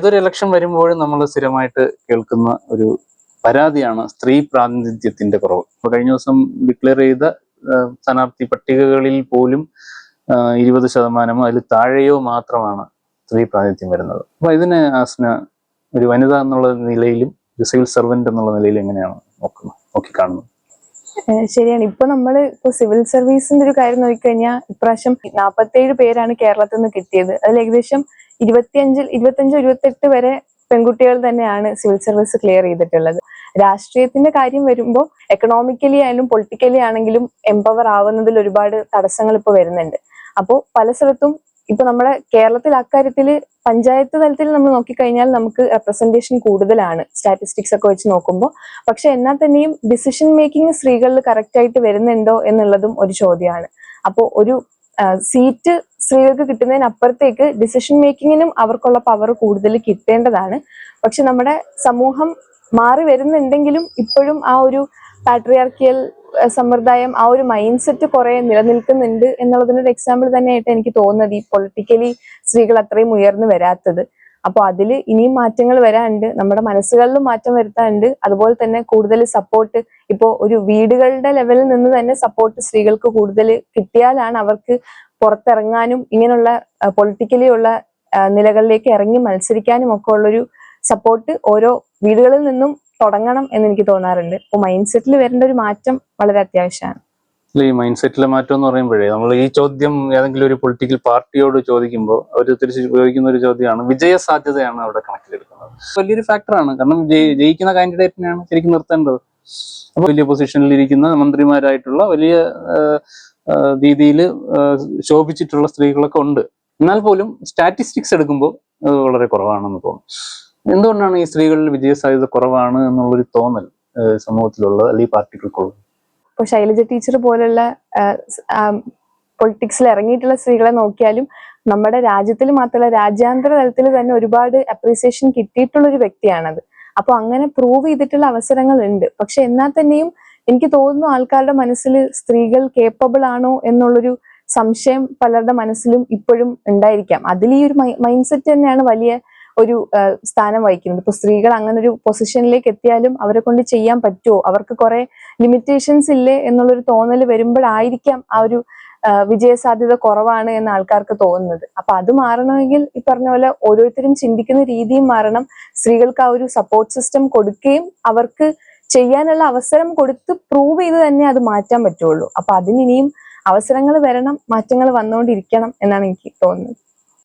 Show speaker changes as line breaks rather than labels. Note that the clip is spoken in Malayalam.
ഏതൊരു ഇലക്ഷൻ വരുമ്പോഴും നമ്മൾ സ്ഥിരമായിട്ട് കേൾക്കുന്ന ഒരു പരാതിയാണ് സ്ത്രീ പ്രാതിനിധ്യത്തിന്റെ കുറവ്. ഇപ്പൊ കഴിഞ്ഞ ദിവസം ഡിക്ലെയർ ചെയ്ത സ്ഥാനാർത്ഥി പട്ടികകളിൽ പോലും 20% അതിൽ താഴെയോ മാത്രമാണ് സ്ത്രീ പ്രാതിനിധ്യം വരുന്നത്. അപ്പൊ ഇതിനെ ആസ്ന ഒരു വനിത എന്നുള്ള നിലയിലും ഒരു സിവിൽ സർവന്റ് എന്നുള്ള നിലയിലും എങ്ങനെയാണ് നോക്കിക്കാണുന്നത്?
ശരിയാണ്. ഇപ്പൊ സിവിൽ സർവീസിന്റെ ഒരു കാര്യം നോക്കിക്കഴിഞ്ഞാൽ ഇപ്രാവശ്യം 47 പേരാണ് കേരളത്തിൽ നിന്ന് കിട്ടിയത്. അതിൽ ഏകദേശം 25-28 വരെ പെൺകുട്ടികൾ തന്നെയാണ് സിവിൽ സർവീസ് ക്ലിയർ ചെയ്തിട്ടുള്ളത്. രാഷ്ട്രീയത്തിന്റെ കാര്യം വരുമ്പോൾ എക്കണോമിക്കലി ആയാലും പൊളിറ്റിക്കലി ആണെങ്കിലും എംപവർ ആവുന്നതിൽ ഒരുപാട് തടസ്സങ്ങൾ ഇപ്പൊ വരുന്നുണ്ട്. അപ്പോൾ പല സ്ഥലത്തും ഇപ്പൊ നമ്മുടെ കേരളത്തിൽ അക്കാര്യത്തില് പഞ്ചായത്ത് തലത്തിൽ നമ്മൾ നോക്കിക്കഴിഞ്ഞാൽ നമുക്ക് റെപ്രസെന്റേഷൻ കൂടുതലാണ് സ്റ്റാറ്റിസ്റ്റിക്സ് ഒക്കെ വെച്ച് നോക്കുമ്പോൾ. പക്ഷെ എന്നാൽ തന്നെയും ഡിസിഷൻ മേക്കിംഗ് സ്ത്രീകളിൽ കറക്റ്റ് ആയിട്ട് വരുന്നുണ്ടോ എന്നുള്ളതും ഒരു ചോദ്യമാണ്. അപ്പോൾ ഒരു സീറ്റ് സ്ത്രീകൾക്ക് കിട്ടുന്നതിനപ്പുറത്തേക്ക് ഡിസിഷൻ മേക്കിങ്ങിനും അവർക്കുള്ള പവർ കൂടുതൽ കിട്ടേണ്ടതാണ്. പക്ഷെ നമ്മുടെ സമൂഹം മാറി വരുന്നുണ്ടെങ്കിലും ഇപ്പോഴും ആ ഒരു പാട്രിയാർക്കിയൽ സമ്പ്രദായം, ആ ഒരു മൈൻഡ് സെറ്റ് കുറെ നിലനിൽക്കുന്നുണ്ട് എന്നുള്ളതിനൊരു എക്സാമ്പിൾ തന്നെയായിട്ട് എനിക്ക് തോന്നുന്നത് ഈ പൊളിറ്റിക്കലി സ്ത്രീകൾ അത്രയും ഉയർന്നു വരാത്തത്. അപ്പോൾ അതിൽ ഇനിയും മാറ്റങ്ങൾ വരാനുണ്ട്, നമ്മുടെ മനസ്സുകളിലും മാറ്റം വരുത്താനുണ്ട്. അതുപോലെ തന്നെ കൂടുതൽ സപ്പോർട്ട് ഇപ്പോൾ ഒരു വീടുകളുടെ ലെവലിൽ നിന്ന് തന്നെ സപ്പോർട്ട് സ്ത്രീകൾക്ക് കൂടുതൽ കിട്ടിയാലാണ് അവർക്ക് പുറത്തിറങ്ങാനും ഇങ്ങനെയുള്ള പൊളിറ്റിക്കലി ഉള്ള നിലകളിലേക്ക് ഇറങ്ങി മത്സരിക്കാനും ഒക്കെ ഉള്ളൊരു സപ്പോർട്ട് ഓരോ വീടുകളിൽ നിന്നും തുടങ്ങണം എന്ന് എനിക്ക് തോന്നാറുണ്ട്. അപ്പോൾ മൈൻഡ് സെറ്റിൽ വരേണ്ട ഒരു മാറ്റം വളരെ അത്യാവശ്യമാണ്.
ഈ മൈൻഡ് സെറ്റിലെ മാറ്റം എന്ന് പറയുമ്പോഴേ നമ്മൾ ഈ ചോദ്യം ഏതെങ്കിലും ഒരു പൊളിറ്റിക്കൽ പാർട്ടിയോട് ചോദിക്കുമ്പോൾ അവർ തിരിച്ച് ഉപയോഗിക്കുന്ന ഒരു ചോദ്യമാണ് വിജയ സാധ്യതയാണ് അവിടെ കണക്കിലെടുക്കുന്നത്. വലിയൊരു ഫാക്ടറാണ്. കാരണം ജയിക്കുന്ന കാൻഡിഡേറ്റിനെയാണ് ശരിക്കും നിർത്തേണ്ടത്. അപ്പോൾ വലിയ പൊസിഷനിൽ ഇരിക്കുന്ന മന്ത്രിമാരായിട്ടുള്ള വലിയ രീതിയിൽ ശോഭിച്ചിട്ടുള്ള സ്ത്രീകളൊക്കെ ഉണ്ട്. എന്നാൽ പോലും സ്റ്റാറ്റിസ്റ്റിക്സ് എടുക്കുമ്പോൾ വളരെ കുറവാണെന്ന് തോന്നുന്നു. എന്തുകൊണ്ടാണ് ഈ സ്ത്രീകളിൽ വിജയ സാധ്യത കുറവാണ് എന്നുള്ളൊരു തോന്നൽ സമൂഹത്തിലുള്ളത് അല്ലെങ്കിൽ പാർട്ടികൾക്കുള്ളത്?
ഇപ്പോൾ ശൈലജ ടീച്ചർ പോലുള്ള പൊളിറ്റിക്സിൽ ഇറങ്ങിയിട്ടുള്ള സ്ത്രീകളെ നോക്കിയാലും നമ്മുടെ രാജ്യത്തിൽ മാത്രമല്ല രാജ്യാന്തര തലത്തിൽ തന്നെ ഒരുപാട് അപ്രീസിയേഷൻ കിട്ടിയിട്ടുള്ള ഒരു വ്യക്തിയാണത്. അപ്പോൾ അങ്ങനെ പ്രൂവ് ചെയ്തിട്ടുള്ള അവസരങ്ങൾ ഉണ്ട്. പക്ഷെ എന്നാൽ തന്നെയും എനിക്ക് തോന്നുന്നു ആൾക്കാരുടെ മനസ്സിൽ സ്ത്രീകൾ കേപ്പബിൾ ആണോ എന്നുള്ളൊരു സംശയം പലരുടെ മനസ്സിലും ഇപ്പോഴും ഉണ്ടായിരിക്കാം. അതിൽ ഈ ഒരു മൈൻഡ് സെറ്റ് തന്നെയാണ് വലിയ ഒരു സ്ഥാനം വഹിക്കുന്നത്. ഇപ്പൊ സ്ത്രീകൾ അങ്ങനെ ഒരു പൊസിഷനിലേക്ക് എത്തിയാലും അവരെ കൊണ്ട് ചെയ്യാൻ പറ്റുമോ, അവർക്ക് കുറെ ലിമിറ്റേഷൻസ് ഇല്ലേ എന്നുള്ളൊരു തോന്നൽ വരുമ്പോഴായിരിക്കാം ആ ഒരു വിജയ സാധ്യത കുറവാണ് എന്ന് ആൾക്കാർക്ക് തോന്നുന്നത്. അപ്പൊ അത് മാറണമെങ്കിൽ ഈ പറഞ്ഞ പോലെ ഓരോരുത്തരും ചിന്തിക്കുന്ന രീതിയും മാറണം. സ്ത്രീകൾക്ക് ആ ഒരു സപ്പോർട്ട് സിസ്റ്റം കൊടുക്കുകയും അവർക്ക് ചെയ്യാനുള്ള അവസരം കൊടുത്ത് പ്രൂവ് ചെയ്ത് തന്നെ അത് മാറ്റാൻ പറ്റുള്ളൂ. അപ്പൊ അതിനിനിയും അവസരങ്ങൾ വരണം, മാറ്റങ്ങൾ വന്നുകൊണ്ടിരിക്കണം എന്നാണ് എനിക്ക് തോന്നുന്നത്.